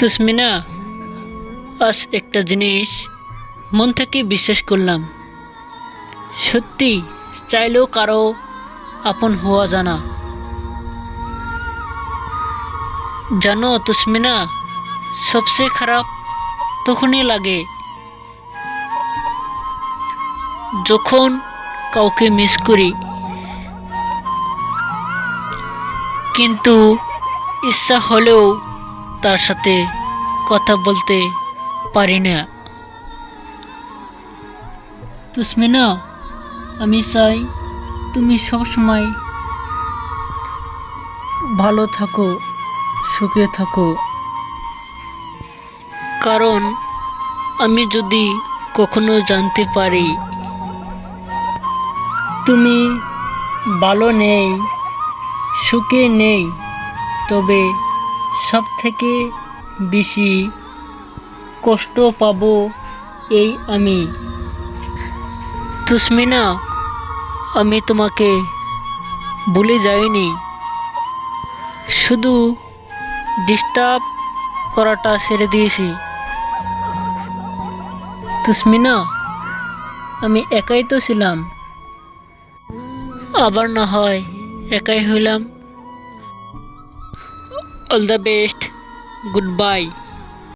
তুসমিনা, আজ একটা জিনিস মন থেকে বিশ্বাস করলাম। সত্যি চাইলেও কারো আপন হওয়া জানা। জানো তুসমিনা, সবচেয়ে খারাপ তখনই লাগে যখন কাউকে মিস করি, কিন্তু ইচ্ছা হলেও তার সাথে কথা বলতে পারি না। তুসমিনা, আমি চাই তুমি সবসময় ভালো থাকো, সুখে থাকো। কারণ আমি যদি কখনো জানতে পারি তুমি ভালো নেই, সুখে নেই, তবে সব থেকে বেশি কষ্ট পাবো এই আমি। তুসমিনা, আমি তোমাকে ভুলে যাইনি, শুধু ডিস্টার্ব করাটা ছেড়ে দিয়েছি। তুসমিনা, আমি একাই তো ছিলাম, আবার না হয় একাই হইলাম। All the best, good bye.